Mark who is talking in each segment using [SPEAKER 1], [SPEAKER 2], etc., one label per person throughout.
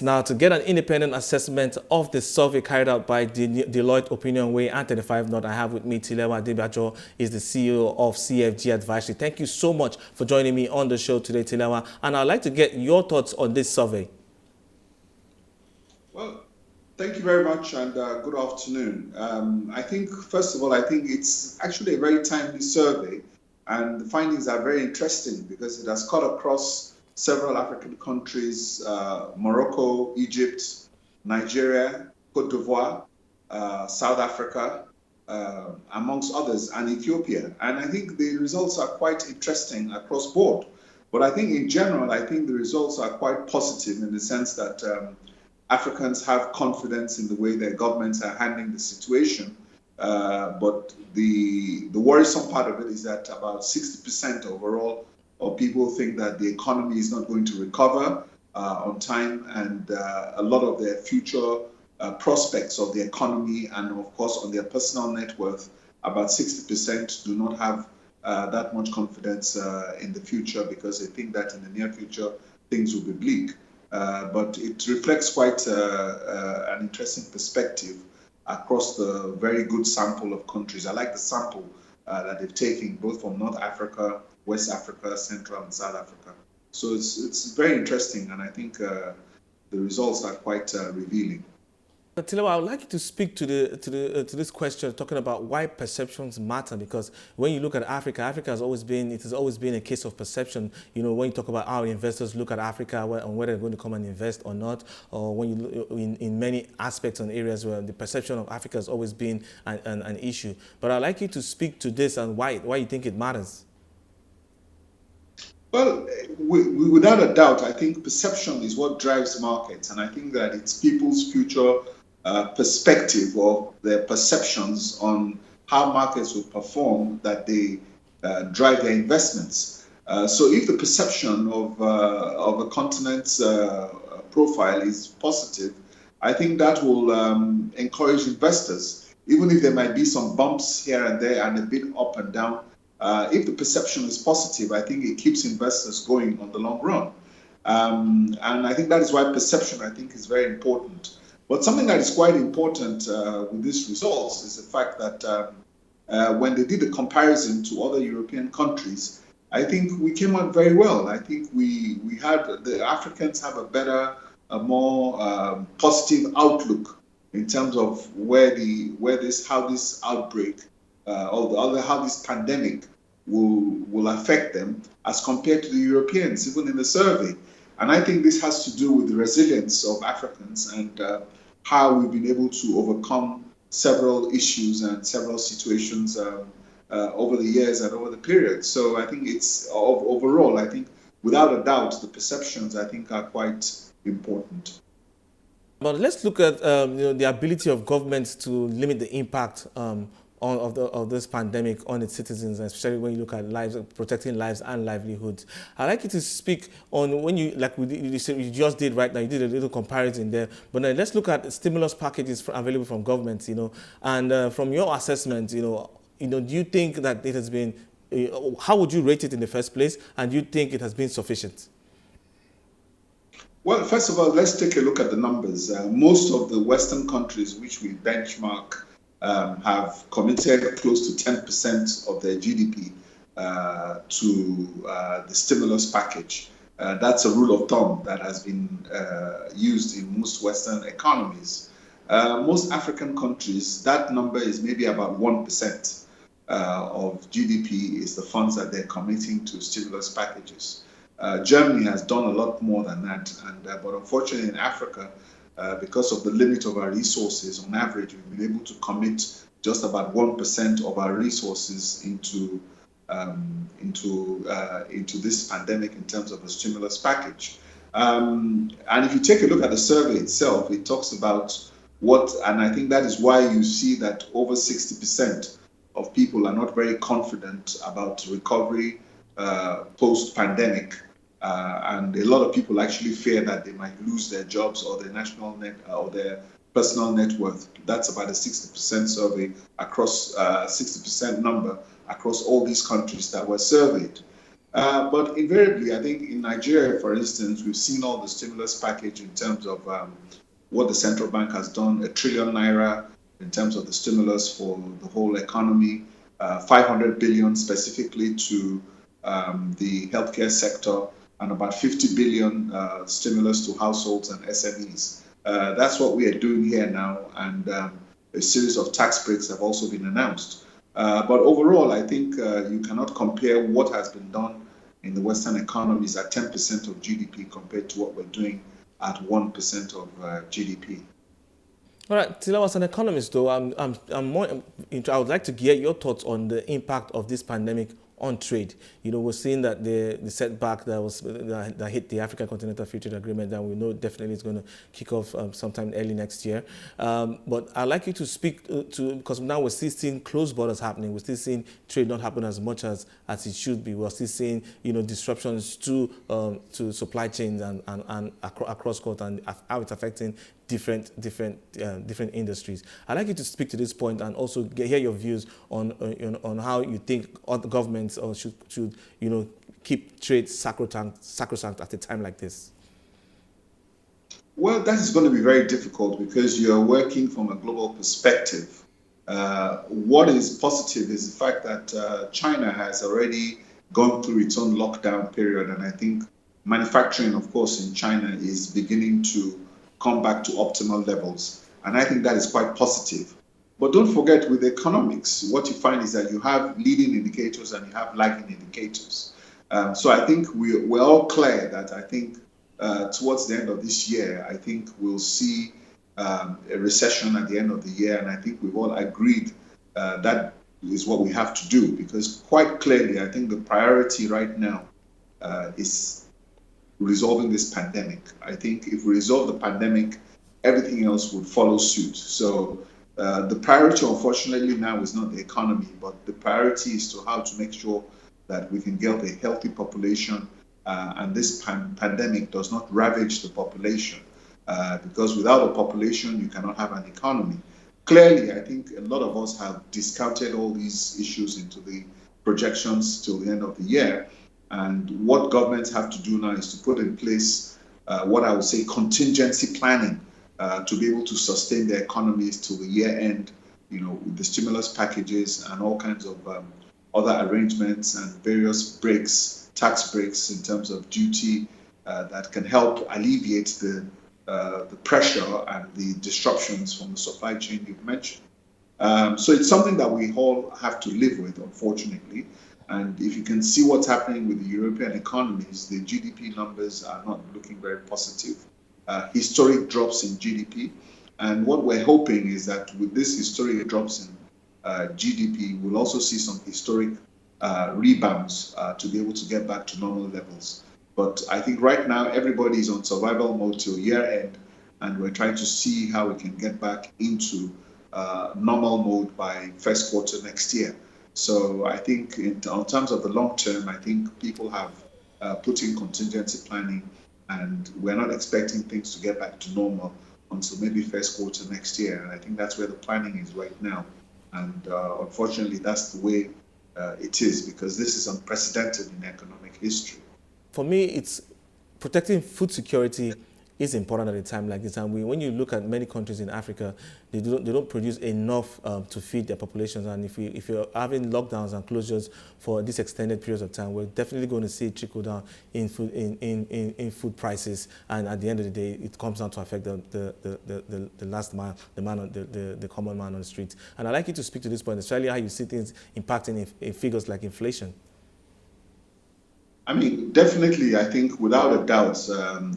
[SPEAKER 1] Now, to get an independent assessment of the survey carried out by Deloitte, OpinionWay, and 35 North, I have with me Tilewa Adebajo, is the CEO of CFG Advisory. Thank you so much for joining me on the show today, Tilewa. And I'd like to get your thoughts on this survey.
[SPEAKER 2] Well, thank you very much, and good afternoon. I think, first of all, I think it's actually a very timely survey, and the findings are very interesting because it has cut across several African countries, Morocco, Egypt, Nigeria, Cote d'Ivoire, South Africa, amongst others, and Ethiopia. And I think the results are quite interesting across board. But I think in general, I think the results are quite positive in the sense that Africans have confidence in the way their governments are handling the situation. But the worrisome part of it is that about 60% overall of people think that the economy is not going to recover on time, and a lot of their future prospects of the economy and, of course, on their personal net worth, about 60% do not have that much confidence in the future because they think that in the near future things will be bleak. But it reflects quite an interesting perspective across the very good sample of countries. I like the sample that they've taken both from North Africa, West Africa, Central and South Africa. So it's very interesting, and I think the results are quite revealing.
[SPEAKER 1] Tilewa, I would like you to speak to this question, talking about why perceptions matter. Because when you look at Africa, it has always been a case of perception. You know, when you talk about how investors look at Africa and whether they're going to come and invest or not, or when you in many aspects and areas where the perception of Africa has always been an issue. But I'd like you to speak to this and why you think it matters.
[SPEAKER 2] Well, without a doubt, I think perception is what drives markets, and I think that it's people's future perspective of their perceptions on how markets will perform that they drive their investments. So if the perception of a continent's profile is positive, I think that will encourage investors, even if there might be some bumps here and there and a bit up and down. If the perception is positive, I think it keeps investors going on the long run. And I think that is why perception, I think, is very important. But something that is quite important with these results is the fact that when they did the comparison to other European countries, I think we came out very well. I think the Africans have a better, a more positive outlook in terms of how this outbreak how this pandemic will affect them as compared to the Europeans, even in the survey. And I think this has to do with the resilience of Africans and how we've been able to overcome several issues and several situations over the years and over the period. So I think it's overall, I think without a doubt, the perceptions I think are quite important.
[SPEAKER 1] But let's look at the ability of governments to limit the impact of this pandemic on its citizens, especially when you look at lives, protecting lives and livelihoods. I'd like you to speak on when you just did right now. You did a little comparison there, but now let's look at stimulus packages available from governments. And from your assessment, do you think that it has been? How would you rate it in the first place? And do you think it has been sufficient?
[SPEAKER 2] Well, first of all, let's take a look at the numbers. Most of the Western countries which we benchmark have committed close to 10% of their GDP to the stimulus package. That's a rule of thumb that has been used in most Western economies. Most African countries, that number is maybe about 1% of GDP is the funds that they're committing to stimulus packages. Germany has done a lot more than that, but unfortunately in Africa, because of the limit of our resources, on average, we've been able to commit just about 1% of our resources into this pandemic in terms of a stimulus package. And if you take a look at the survey itself, it talks about and I think that is why you see that over 60% of people are not very confident about recovery post-pandemic. And a lot of people actually fear that they might lose their jobs or their or their personal net worth. That's about a 60% survey across 60% number across all these countries that were surveyed. But invariably, I think in Nigeria, for instance, we've seen all the stimulus package in terms of what the central bank has done, ₦1 trillion in terms of the stimulus for the whole economy, 500 billion specifically to the healthcare sector, and about 50 billion stimulus to households and SMEs. That's what we are doing here now, and a series of tax breaks have also been announced. But overall, I think you cannot compare what has been done in the Western economies at 10% of GDP compared to what we're doing at 1% of GDP.
[SPEAKER 1] All right, Tilewa, as an economist, though, I would like to get your thoughts on the impact of this pandemic on trade. You know, we're seeing that the setback that hit the African Continental Free Trade Agreement, that we know definitely is going to kick off sometime early next year. But I'd like you to speak to, because now we're still seeing closed borders happening. We're still seeing trade not happen as much as it should be. We're still seeing, you know, disruptions to supply chains and across court, and how it's affecting different industries. I'd like you to speak to this point and also hear your views on how you think other governments should keep trade sacrosanct at a time like this.
[SPEAKER 2] Well, that is going to be very difficult because you're working from a global perspective. What is positive is the fact that China has already gone through its own lockdown period, and I think manufacturing, of course, in China is beginning to come back to optimal levels. And I think that is quite positive. But don't forget, with economics, what you find is that you have leading indicators and you have lagging indicators. So I think we're all clear that I think towards the end of this year, I think we'll see a recession at the end of the year. And I think we've all agreed that is what we have to do, because quite clearly, I think the priority right now is resolving this pandemic. I think if we resolve the pandemic, everything else would follow suit. So the priority, unfortunately, now is not the economy, but the priority is to how to make sure that we can get a healthy population and this pandemic does not ravage the population. Because without a population, you cannot have an economy. Clearly, I think a lot of us have discounted all these issues into the projections till the end of the year. And what governments have to do now is to put in place what I would say contingency planning to be able to sustain their economies till the year end, you know, with the stimulus packages and all kinds of other arrangements and various breaks, tax breaks in terms of duty that can help alleviate the pressure and the disruptions from the supply chain you've mentioned. So it's something that we all have to live with, unfortunately. And if you can see what's happening with the European economies, the GDP numbers are not looking very positive. Historic drops in GDP. And what we're hoping is that with this historic drops in GDP, we'll also see some historic rebounds to be able to get back to normal levels. But I think right now, everybody is on survival mode till year end, and we're trying to see how we can get back into normal mode by first quarter next year. So I think in terms of the long term, I think people have put in contingency planning, and we're not expecting things to get back to normal until maybe first quarter next year. And I think that's where the planning is right now. And unfortunately, that's the way it is, because this is unprecedented in economic history.
[SPEAKER 1] For me, it's protecting food security is important at a time like this. And when you look at many countries in Africa, they don't produce enough to feed their populations. And if you're having lockdowns and closures for this extended periods of time, we're definitely going to see it trickle down in food prices. And at the end of the day, it comes down to affect the last man, the common man on the street. And I'd like you to speak to this point, especially how you see things impacting in figures like inflation.
[SPEAKER 2] I mean, definitely, I think without a doubt,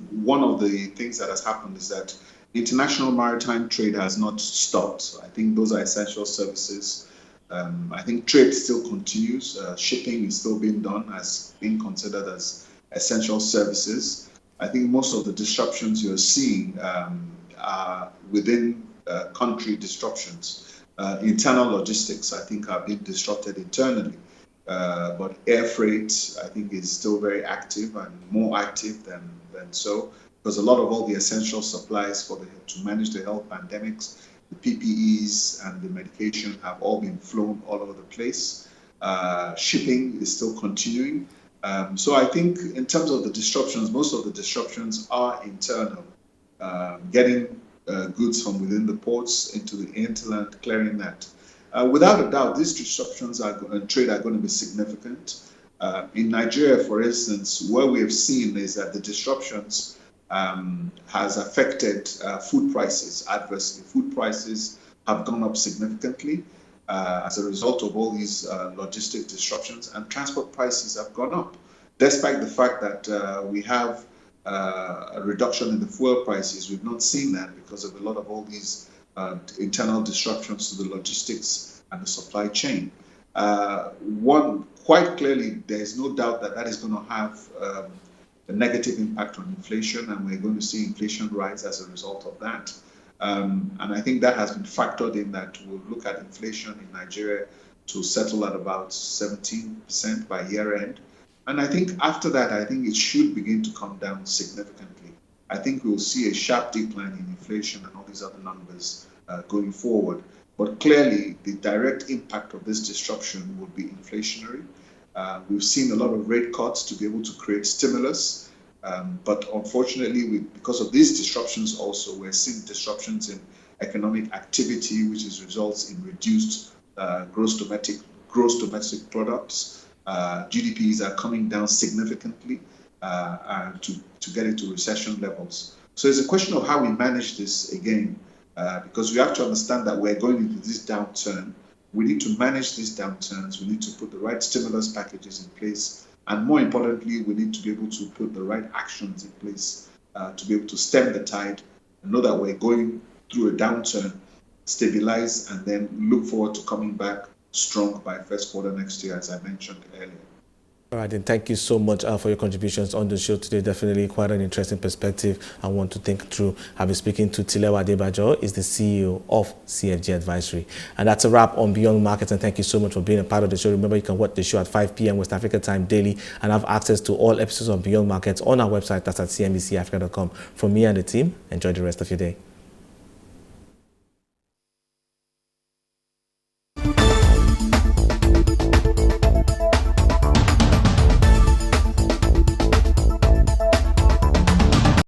[SPEAKER 2] one of the things that has happened is that international maritime trade has not stopped. I think those are essential services. I think trade still continues. Shipping is still being done as being considered as essential services. I think most of the disruptions you're seeing are within country disruptions. Internal logistics, I think, are being disrupted internally. But air freight, I think, is still very active and more active than so, because a lot of all the essential supplies to manage the health pandemics, the PPEs and the medication have all been flown all over the place. Shipping is still continuing. So I think in terms of the disruptions, most of the disruptions are internal, getting goods from within the ports into the hinterland, clearing that. Without a doubt, these disruptions in trade are going to be significant. In Nigeria, for instance, what we have seen is that the disruptions has affected food prices adversely. Food prices have gone up significantly as a result of all these logistic disruptions, and transport prices have gone up, despite the fact that we have a reduction in the fuel prices. We've not seen that because of a lot of all these internal disruptions to the logistics and the supply chain. Quite clearly, there is no doubt that that is going to have a negative impact on inflation, and we're going to see inflation rise as a result of that. And I think that has been factored in, that we'll look at inflation in Nigeria to settle at about 17% by year end. And I think after that, I think it should begin to come down significantly. I think we'll see a sharp decline in inflation and all these other numbers going forward. But clearly, the direct impact of this disruption will be inflationary. We've seen a lot of rate cuts to be able to create stimulus. But unfortunately, because of these disruptions also, we're seeing disruptions in economic activity, which results in reduced gross domestic products. GDPs are coming down significantly to get into recession levels. So it's a question of how we manage this again, because we have to understand that we're going into this downturn. We need to manage these downturns. We need to put the right stimulus packages in place. And more importantly, we need to be able to put the right actions in place to be able to stem the tide and know that we're going through a downturn, stabilize, and then look forward to coming back strong by first quarter next year, as I mentioned earlier.
[SPEAKER 1] All right, then thank you so much for your contributions on the show today. Definitely quite an interesting perspective I want to think through. I'll be speaking to Tilewa Adebajo, is the CEO of CFG Advisory. And that's a wrap on Beyond Markets, and thank you so much for being a part of the show. Remember, you can watch the show at 5 p.m. West Africa time daily and have access to all episodes of Beyond Markets on our website. That's at cnbcafrica.com. From me and the team, enjoy the rest of your day.